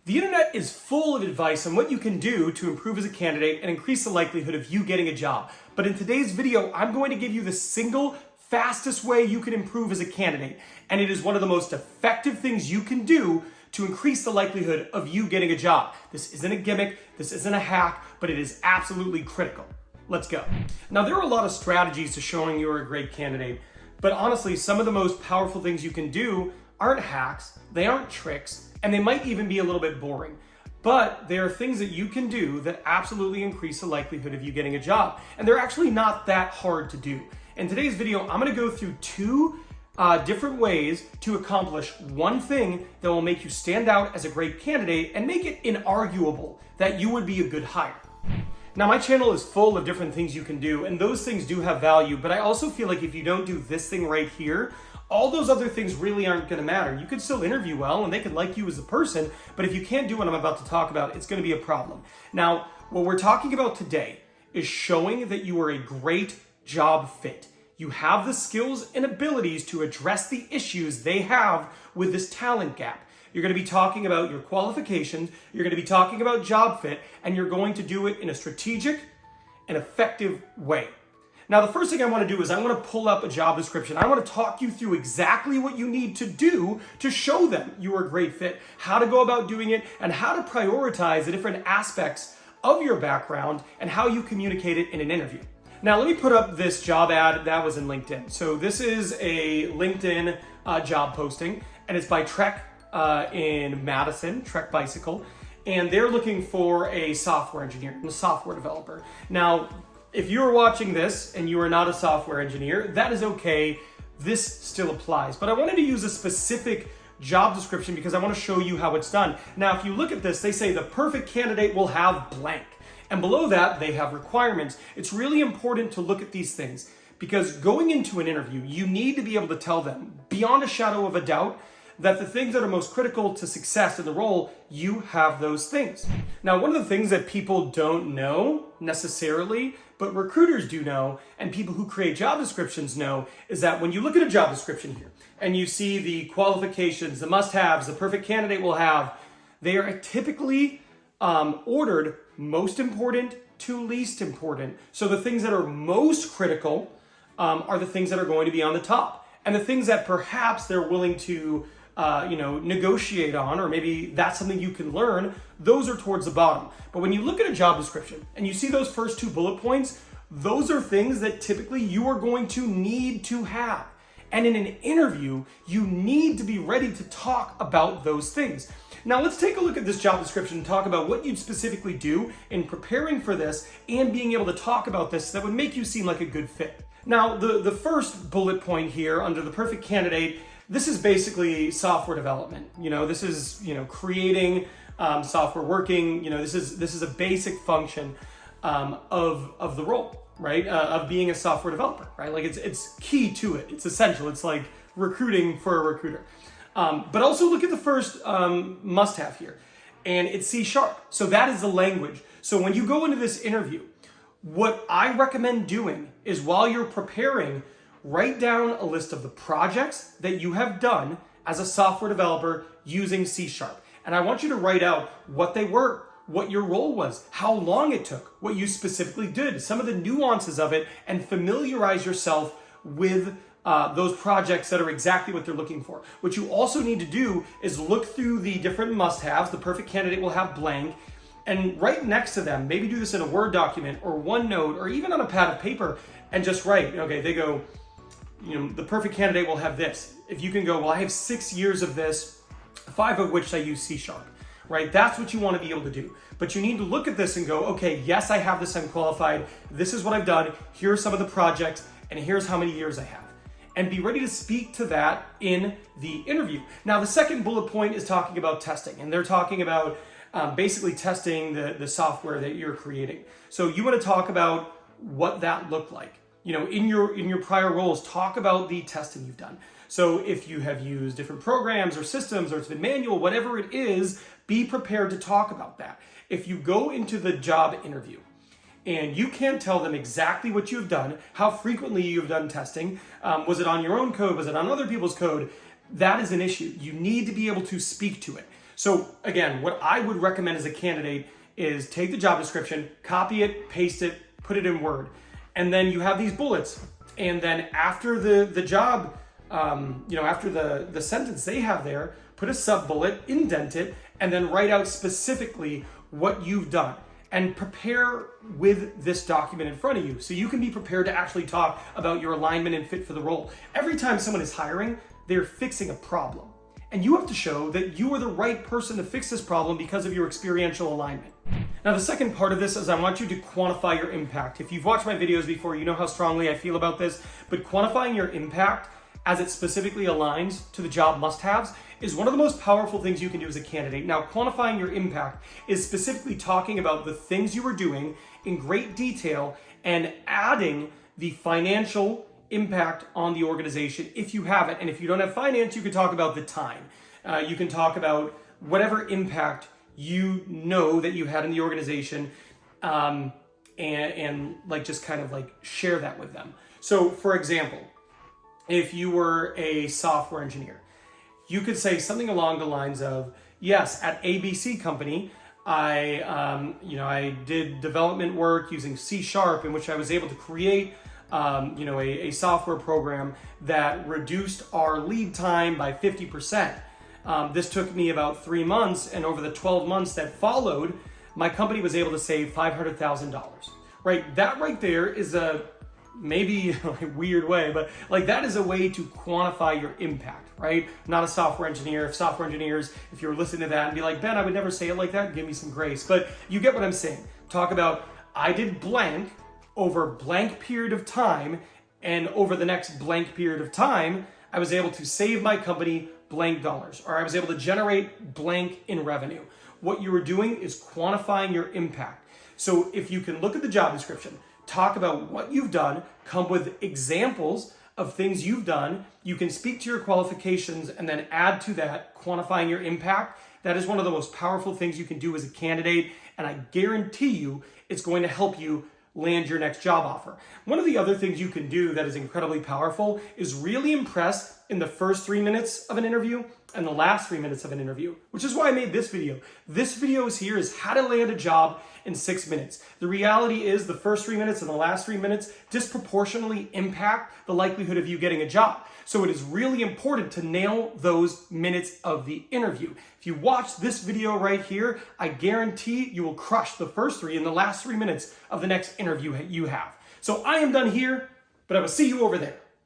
The internet is full of advice on what you can do to improve as a candidate and increase the likelihood of you getting a job. But in today's video, I'm going to give you the single fastest way you can improve as a candidate. And it is one of the most effective things you can do to increase the likelihood of you getting a job. This isn't a gimmick, this isn't a hack, but it is absolutely critical. Let's go. Now, there are a lot of strategies to showing you're a great candidate, but honestly, some of the most powerful things you can do aren't hacks, they aren't tricks, and they might even be a little bit boring. But there are things that you can do that absolutely increase the likelihood of you getting a job. And they're actually not that hard to do. In today's video, I'm gonna go through two different ways to accomplish one thing that will make you stand out as a great candidate and make it inarguable that you would be a good hire. Now, my channel is full of different things you can do, and those things do have value, but I also feel like if you don't do this thing right here, all those other things really aren't gonna matter. You could still interview well and they could like you as a person, but if you can't do what I'm about to talk about, it's gonna be a problem. Now, what we're talking about today is showing that you are a great job fit. You have the skills and abilities to address the issues they have with this talent gap. You're gonna be talking about your qualifications, you're gonna be talking about job fit, and you're going to do it in a strategic and effective way. Now, the first thing I want to do is I want to pull up a job description. I want to talk you through exactly what you need to do to show them you are a great fit, how to go about doing it, and how to prioritize the different aspects of your background and how you communicate it in an interview. Now, let me put up this job ad that was in LinkedIn. So this is a LinkedIn job posting, and it's by Trek in Madison, Trek Bicycle, and they're looking for a software engineer, a software developer. Now, if you're watching this and you are not a software engineer, that is okay. This still applies. But I wanted to use a specific job description because I want to show you how it's done. Now, if you look at this, they say the perfect candidate will have blank. And below that, they have requirements. It's really important to look at these things because going into an interview, you need to be able to tell them beyond a shadow of a doubt that the things that are most critical to success in the role, you have those things. Now, one of the things that people don't know necessarily, but recruiters do know, and people who create job descriptions know, is that when you look at a job description here, and you see the qualifications, the must-haves, the perfect candidate will have, they are typically ordered most important to least important. So the things that are most critical are the things that are going to be on the top. And the things that perhaps they're willing to negotiate on, or maybe that's something you can learn, those are towards the bottom. But when you look at a job description and you see those first two bullet points, those are things that typically you are going to need to have. And in an interview, you need to be ready to talk about those things. Now, let's take a look at this job description and talk about what you'd specifically do in preparing for this and being able to talk about this that would make you seem like a good fit. Now, the first bullet point here under the perfect candidate, this is basically software development. This is, creating software working. This is a basic function of the role, right? Of being a software developer, right? Like it's key to it. It's essential. It's like recruiting for a recruiter. But also look at the first must-have here, and it's C#. So that is the language. So when you go into this interview, what I recommend doing is while you're preparing, write down a list of the projects that you have done as a software developer using C#. And I want you to write out what they were, what your role was, how long it took, what you specifically did, some of the nuances of it, and familiarize yourself with those projects that are exactly what they're looking for. What you also need to do is look through the different must-haves. The perfect candidate will have blank. And right next to them, maybe do this in a Word document or OneNote or even on a pad of paper and just write, okay, they go, the perfect candidate will have this. If you can go, well, I have 6 years of this, 5 of which I use C#, right? That's what you want to be able to do. But you need to look at this and go, okay, yes, I have this, I'm qualified. This is what I've done. Here are some of the projects, and here's how many years I have. And be ready to speak to that in the interview. Now, the second bullet point is talking about testing, and they're talking about basically testing the software that you're creating. So you want to talk about what that looked like. In your prior roles, talk about the testing you've done. So if you have used different programs or systems, or it's been manual, whatever it is, be prepared to talk about that. If you go into the job interview and you can't tell them exactly what you've done, how frequently you've done testing, was it on your own code, was it on other people's code, that is an issue. You need to be able to speak to it. So again, what I would recommend as a candidate is take the job description, copy it, paste it, put it in Word. And then you have these bullets. And then after the job, after the sentence they have there, put a sub bullet, indent it, and then write out specifically what you've done. And prepare with this document in front of you so you can be prepared to actually talk about your alignment and fit for the role. Every time someone is hiring, they're fixing a problem. And you have to show that you are the right person to fix this problem because of your experiential alignment. Now, the second part of this is I want you to quantify your impact. If you've watched my videos before, you know how strongly I feel about this, but quantifying your impact as it specifically aligns to the job must-haves is one of the most powerful things you can do as a candidate. Now, quantifying your impact is specifically talking about the things you are doing in great detail and adding the financial impact on the organization if you have it. And if you don't have finance, you can talk about the time. You can talk about whatever impact you know that you had in the organization, and like just kind of like share that with them. So for example, if you were a software engineer, you could say something along the lines of, yes, at ABC company, I did development work using C# in which I was able to create a software program that reduced our lead time by 50%. This took me about 3 months, and over the 12 months that followed, my company was able to save $500,000. Right? That right there is maybe a weird way, but like that is a way to quantify your impact, right? Not a software engineer. If software engineers, if you're listening to that and be like, Ben, I would never say it like that, give me some grace. But you get what I'm saying. Talk about, I did blank over blank period of time, and over the next blank period of time, I was able to save my company blank dollars, or I was able to generate blank in revenue. What you were doing is quantifying your impact. So if you can look at the job description, talk about what you've done, come with examples of things you've done, you can speak to your qualifications and then add to that, quantifying your impact. That is one of the most powerful things you can do as a candidate, and I guarantee you it's going to help you land your next job offer. One of the other things you can do that is incredibly powerful is really impress in the first 3 minutes of an interview and the last 3 minutes of an interview, which is why I made this video. This video is how to land a job in 6 minutes. The reality is the first 3 minutes and the last 3 minutes disproportionately impact the likelihood of you getting a job. So it is really important to nail those minutes of the interview. If you watch this video right here, I guarantee you will crush the first 3 and the last 3 minutes of the next interview you have. So I am done here, but I will see you over there.